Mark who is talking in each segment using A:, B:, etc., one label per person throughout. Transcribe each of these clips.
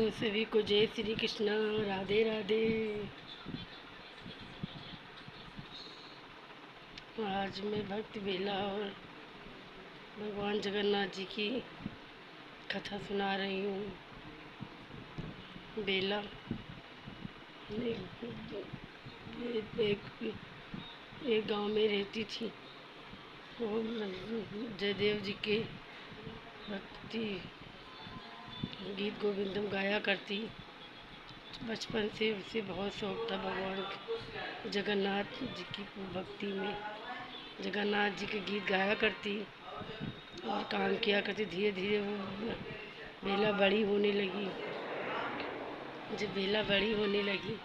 A: तो सभी को जय श्री कृष्णा, राधे राधे। आज मैं भक्त बेला और भगवान जगन्नाथ जी की कथा सुना रही हूँ। बेला एक गांव में रहती थी। वो जयदेव जी के भक्ति गीत गोविंदम गाया करती। बचपन से उसे बहुत शौक था भगवान जगन्नाथ जी की भक्ति में। जगन्नाथ जी के गीत गाया करती और काम किया करती। धीरे धीरे वो बेला बड़ी होने लगी। जब बेला बड़ी होने लगी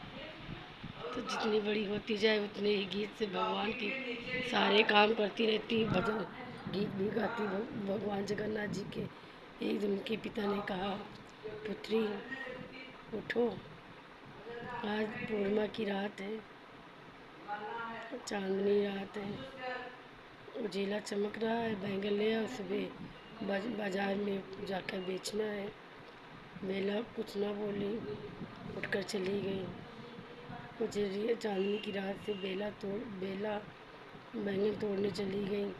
A: तो जितनी बड़ी होती जाए उतने ही गीत से भगवान के सारे काम करती रहती। भजन गीत भी गाती भगवान जगन्नाथ जी के। एक दिन उनके पिता ने कहा, पुत्री उठो, आज पूर्णिमा की रात है, चांदनी रात है, उजीला चमक रहा है, बैंगन ले आओ, सुबह बाजार में जाकर बेचना है। बेला कुछ ना बोली, उठकर चली गई। उजली चांदनी की रात से बेला बैंगन तोड़ने चली गई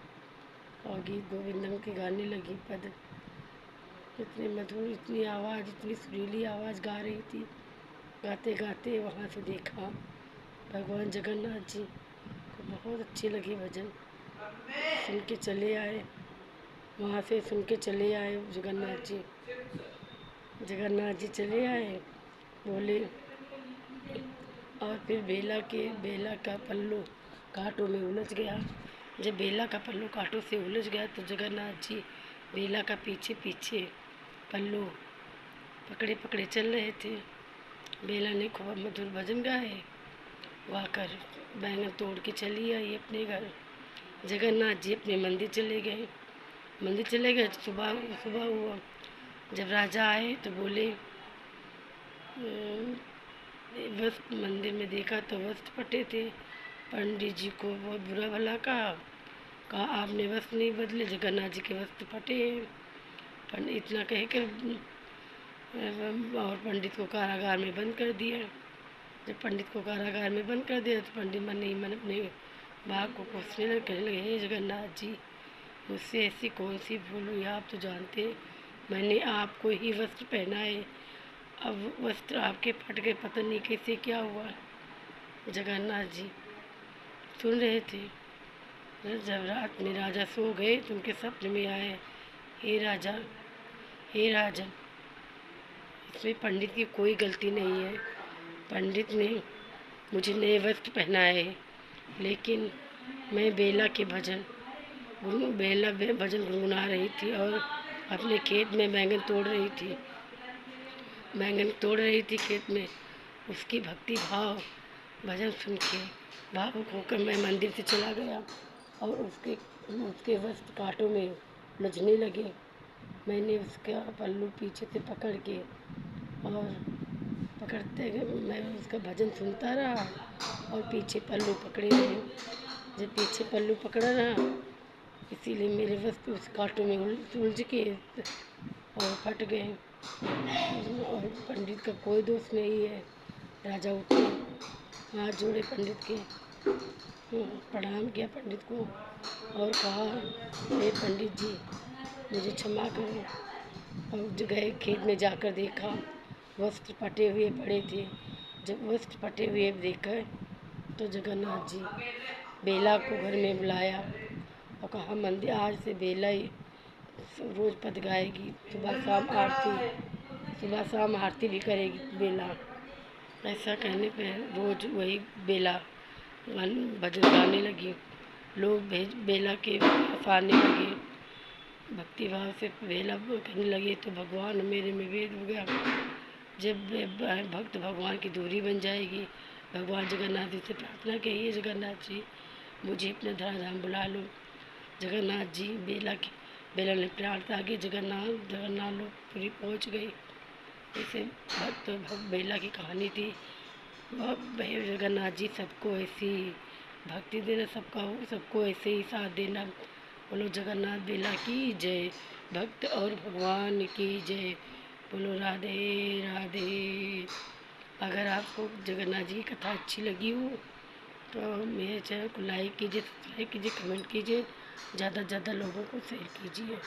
A: और गीत गोविंदम के गाने लगी। पद इतनी मधुर, इतनी आवाज़, इतनी सुरीली आवाज़ गा रही थी। गाते गाते वहाँ से देखा भगवान जगन्नाथ जी को बहुत अच्छी लगी भजन। सुन के चले आए, वहाँ से सुन के चले आए जगन्नाथ जी चले आए। बोले और फिर बेला का पल्लू कांटों में उलझ गया। जब बेला का पल्लू कांटों से उलझ गया तो जगन्नाथ जी बेला का पीछे पीछे पल्लू पकड़े पकड़े चल रहे थे। बेला ने खूब मधुर भजन गाए, गाकर बैंगन तोड़ के चली आई अपने घर। जगन्नाथ जी अपने मंदिर चले गए। सुबह हुआ। जब राजा आए तो बोले, वस्त्र मंदिर में देखा तो वस्त्र फटे थे। पंडित जी को बहुत बुरा भला कहा आपने वस्त्र नहीं बदले, जगन्नाथ जी के वस्त्र फटे हैं। पंडित इतना कह कर और पंडित को कारागार में बंद कर दिया। जब पंडित को कारागार में बंद कर दिया तो पंडित मन ही मन अपने बाप को कोसने लगे, कहने लगे, हे जगन्नाथ जी, मुझसे ऐसी कौन सी भूल हुई, आप तो जानते मैंने आपको ही वस्त्र पहना है, अब वस्त्र आपके फट गए, पता नहीं कैसे क्या हुआ। जगन्नाथ जी सुन रहे थे। जब रात में राजा सो गए तो उनके सपने में आए, हे राजा, इसमें पंडित की कोई गलती नहीं है। पंडित ने मुझे नए वस्त्र पहनाए है, लेकिन मैं बेला भजन गुनगुना रही थी और अपने खेत में बैंगन तोड़ रही थी खेत में। उसकी भक्ति भाव भजन सुन के भावुक होकर मैं मंदिर से चला गया और उसके वस्त्र कांटों में उलझने लगे। मैंने उसका पल्लू पीछे से पकड़ के और पकड़ते गए, मैं उसका भजन सुनता रहा और पीछे पल्लू पकड़े रहे। जब पीछे पल्लू पकड़ा रहा, इसीलिए मेरे वस्त्र उस कांटों में उलझ के और फट गए। और पंडित का कोई दोष नहीं है। राजा उठे, हाथ जोड़े पंडित के, प्रणाम किया पंडित को और कहा, हे पंडित जी, मुझे क्षमा करो। और गए खेत में जाकर देखा वस्त्र फटे हुए पड़े थे। जब वस्त्र फटे हुए देखा तो जगन्नाथ जी बेला को घर में बुलाया और कहा, मंदिर आज से बेला ही रोज़ पद गाएगी, सुबह शाम आरती भी करेगी बेला। ऐसा कहने पर रोज़ वही बेला भजन गाने लगी। लोग बेला के पाने लगे, भक्ति भाव से बेला कहने लगे तो भगवान मेरे में वेद हो गया। जब भक्त भगवान की दूरी बन जाएगी, भगवान जगन्नाथ जी से प्रार्थना कहिए, जगन्नाथ जी मुझे अपने धराधाम बुला लो। जगन्नाथ जी बेला ने प्रार्थना की, जगन्नाथ लोग पूरी पहुँच गई। ऐसे भक्त बेला की कहानी थी। जगन्नाथ जी सबको ऐसी भक्ति देना, सबको ऐसे ही साथ देना। बोलो जगन्नाथ बेला की जय, भक्त और भगवान की जय। बोलो राधे राधे। अगर आपको जगन्नाथ जी की कथा अच्छी लगी हो तो मेरे चैनल को लाइक कीजिए, सब्सक्राइब कीजिए, कमेंट कीजिए, ज़्यादा से ज़्यादा लोगों को शेयर कीजिए।